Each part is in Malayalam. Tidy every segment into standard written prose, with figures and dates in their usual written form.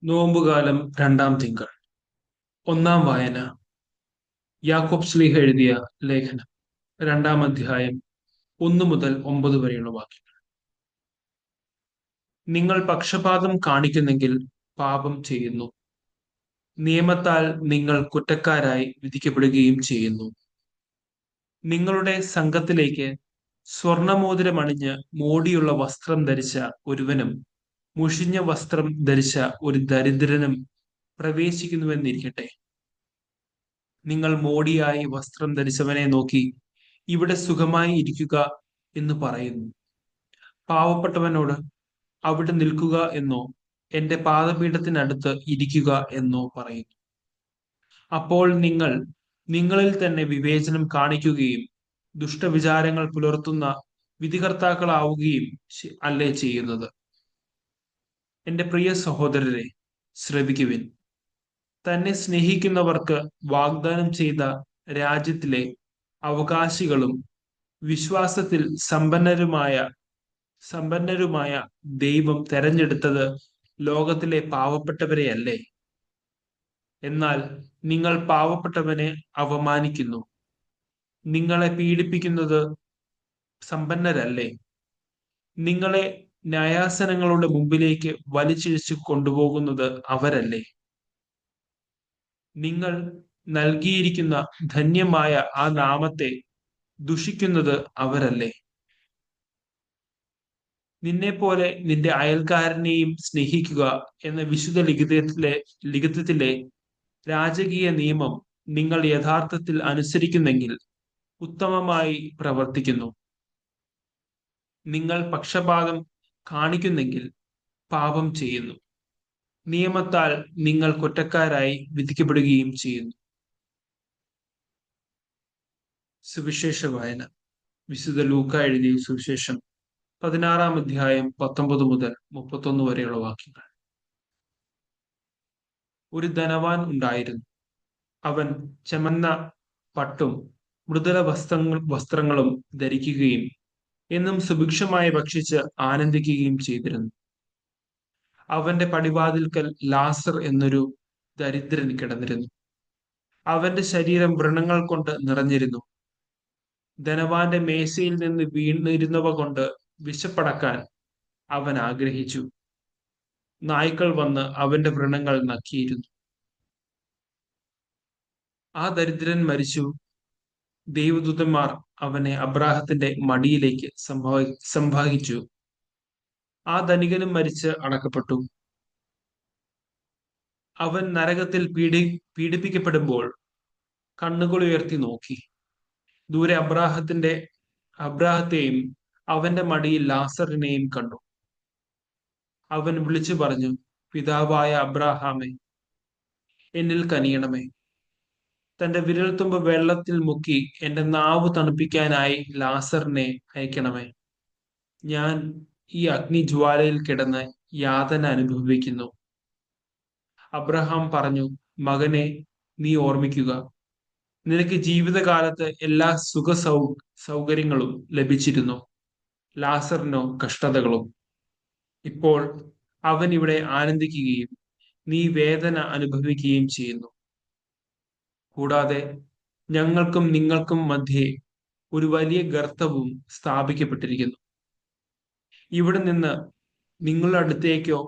നോമ്പുകാലം രണ്ടാം തിങ്കൾ. ഒന്നാം വായന. യാക്കോബ് ശ്ലീഹ എഴുതിയ ലേഖനം, രണ്ടാം അധ്യായം, 1 മുതൽ 9 വരെയുള്ള വാക്യങ്ങൾ. നിങ്ങൾ പക്ഷപാതം കാണിക്കുന്നെങ്കിൽ പാപം ചെയ്യുന്നു. നിയമത്താൽ നിങ്ങൾ കുറ്റക്കാരായി വിധിക്കപ്പെടുകയും ചെയ്യുന്നു. നിങ്ങളുടെ സംഘത്തിലേക്ക് സ്വർണമോതിരമണിഞ്ഞ് മോടിയുള്ള വസ്ത്രം ധരിച്ച ഒരുവനും മുഷിഞ്ഞ വസ്ത്രം ധരിച്ച ഒരു ദരിദ്രനും പ്രവേശിക്കുന്നുവെന്നിരിക്കട്ടെ. നിങ്ങൾ മോടിയായി വസ്ത്രം ധരിച്ചവനെ നോക്കി ഇവിടെ സുഖമായി ഇരിക്കുക എന്ന് പറയുന്നു. പാവപ്പെട്ടവനോട് അവിടെ നിൽക്കുക എന്നോ എന്റെ പാദപീഠത്തിനടുത്ത് ഇരിക്കുക എന്നോ പറയുന്നു. അപ്പോൾ നിങ്ങൾ നിങ്ങളിൽ തന്നെ വിവേചനം കാണിക്കുകയും ദുഷ്ടവിചാരങ്ങൾ പുലർത്തുന്ന വിധികർത്താക്കളാവുകയും അല്ലേ ചെയ്യുന്നത്? എന്റെ പ്രിയ സഹോദരരെ, ശ്രവിക്കുവിൻ. തന്നെ സ്നേഹിക്കുന്നവർക്ക് വാഗ്ദാനം ചെയ്ത രാജ്യത്തിലെ അവകാശികളും വിശ്വാസത്തിൽ സമ്പന്നരുമായ ദൈവം തെരഞ്ഞെടുത്തത് ലോകത്തിലെ പാവപ്പെട്ടവരെയല്ലേ? എന്നാൽ നിങ്ങൾ പാവപ്പെട്ടവനെ അവമാനിക്കുന്നു. നിങ്ങളെ പീഡിപ്പിക്കുന്നത് സമ്പന്നരല്ലേ? നിങ്ങളെ ന്യായാസനങ്ങളുടെ മുമ്പിലേക്ക് വലിച്ചിഴച്ചു കൊണ്ടുപോകുന്നത് അവരല്ലേ? നിങ്ങൾ നൽകിയിരിക്കുന്ന ധന്യമായ ആ നാമത്തെ ദുഷിക്കുന്നത് അവരല്ലേ? നിന്നെപ്പോലെ നിന്റെ അയൽക്കാരനെയും സ്നേഹിക്കുക എന്ന വിശുദ്ധ ലിഖിതത്തിലെ രാജകീയ നിയമം നിങ്ങൾ യഥാർത്ഥത്തിൽ അനുസരിക്കുന്നെങ്കിൽ ഉത്തമമായി പ്രവർത്തിക്കുന്നു. നിങ്ങൾ പക്ഷപാതം കാണിക്കുന്നെങ്കിൽ പാപം ചെയ്യുന്നു. നിയമത്താൽ നിങ്ങൾ കുറ്റക്കാരായി വിധിക്കപ്പെടുകയും ചെയ്യുന്നു. സുവിശേഷ വായന. വിശുദ്ധ ലൂക്ക എഴുതിയ സുവിശേഷം 16-ാം അധ്യായം 19 മുതൽ 31 വരെയുള്ള വാക്യങ്ങൾ. ഒരു ധനവാൻ ഉണ്ടായിരുന്നു. അവൻ ചെമന്ന പട്ടും മൃദുല വസ്ത്രങ്ങളും ധരിക്കുകയും എന്നും സുഭിക്ഷമായി ഭക്ഷിച്ച് ആനന്ദിക്കുകയും ചെയ്തിരുന്നു. അവന്റെ പടിവാതിൽക്കൽ ലാസർ എന്നൊരു ദരിദ്രൻ കിടന്നിരുന്നു. അവന്റെ ശരീരം വ്രണങ്ങൾ കൊണ്ട് നിറഞ്ഞിരുന്നു. ധനവാന്റെ മേശയിൽ നിന്ന് വീണിരുന്നവ കൊണ്ട് വിശപ്പടക്കാൻ അവൻ ആഗ്രഹിച്ചു. നായ്ക്കൾ വന്ന് അവന്റെ വ്രണങ്ങൾ നക്കിയിരുന്നു. ആ ദരിദ്രൻ മരിച്ചു. ദൈവദൂതന്മാർ അവനെ അബ്രാഹത്തിന്റെ മടിയിലേക്ക് സംവഹിച്ചു. ആ ധനികനും മരിച്ച് അടക്കപ്പെട്ടു. അവൻ നരകത്തിൽ പീഡിപ്പിക്കപ്പെടുമ്പോൾ കണ്ണുകൾ ഉയർത്തി നോക്കി. ദൂരെ അബ്രാഹത്തെയും അവന്റെ മടിയിൽ ലാസറിനെയും കണ്ടു. അവൻ വിളിച്ചു പറഞ്ഞു, പിതാവായ അബ്രാഹാമേ, എന്നിൽ കനിയണമേ. തന്റെ വിരൽത്തുമ്പ് വെള്ളത്തിൽ മുക്കി എന്റെ നാവ് തണുപ്പിക്കാനായി ലാസറിനെ അയക്കണമേ. ഞാൻ ഈ അഗ്നിജ്വാലയിൽ കിടന്ന് യാതന അനുഭവിക്കുന്നു. അബ്രഹാം പറഞ്ഞു, മകനെ, നീ ഓർമ്മിക്കുക, നിനക്ക് ജീവിതകാലത്ത് എല്ലാ സൗകര്യങ്ങളും ലഭിച്ചിരുന്നു. ലാസറിനോ കഷ്ടതകളും. ഇപ്പോൾ അവൻ ഇവിടെ ആനന്ദിക്കുകയും നീ വേദന അനുഭവിക്കുകയും ചെയ്യുന്നു. കൂടാതെ ഞങ്ങൾക്കും നിങ്ങൾക്കും മധ്യേ ഒരു വലിയ ഗർത്തവും സ്ഥാപിക്കപ്പെട്ടിരിക്കുന്നു. ഇവിടെ നിന്ന് നിങ്ങളുടെ അടുത്തേക്കോ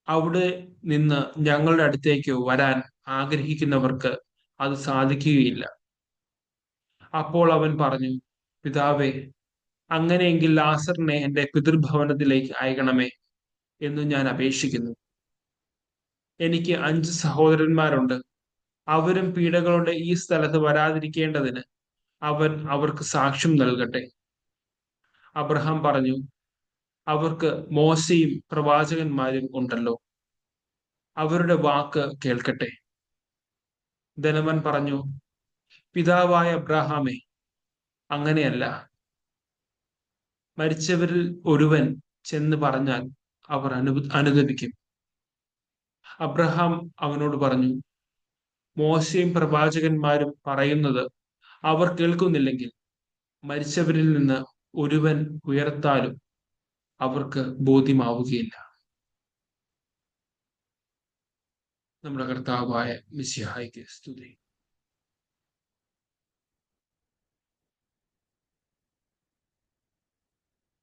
അവിടെ നിന്ന് ഞങ്ങളുടെ അടുത്തേക്കോ വരാൻ ആഗ്രഹിക്കുന്നവർക്ക് അത് സാധിക്കുകയില്ല. അപ്പോൾ അവൻ പറഞ്ഞു, പിതാവേ, അങ്ങനെയെങ്കിൽ ലാസറിനെ എന്റെ പിതൃഭവനത്തിലേക്ക് അയക്കണമേ എന്ന് ഞാൻ അപേക്ഷിക്കുന്നു. എനിക്ക് 5 സഹോദരന്മാരുണ്ട്. അവരും പീഡകളുടെ ഈ സ്ഥലത്ത് വരാതിരിക്കേണ്ടതിന് അവൻ അവർക്ക് സാക്ഷ്യം നൽകട്ടെ. അബ്രഹാം പറഞ്ഞു, അവർക്ക് മോശയും പ്രവാചകന്മാരും ഉണ്ടല്ലോ, അവരുടെ വാക്ക് കേൾക്കട്ടെ. ധനവൻ പറഞ്ഞു, പിതാവായ അബ്രാഹാമേ, അങ്ങനെയല്ല. മരിച്ചവരിൽ ഒരുവൻ ചെന്ന് പറഞ്ഞാൽ അവർ അനുദപിക്കും. അബ്രഹാം അവനോട് പറഞ്ഞു, മോശയും പ്രവാചകന്മാരും പറയുന്നത് അവർ കേൾക്കുന്നില്ലെങ്കിൽ മരിച്ചവരിൽ നിന്ന് ഒരുവൻ ഉയർത്താലും അവർക്ക് ബോധ്യമാവുകയില്ല. നമ്മുടെ കർത്താവായ മിശിഹായിക്ക് സ്തുതി.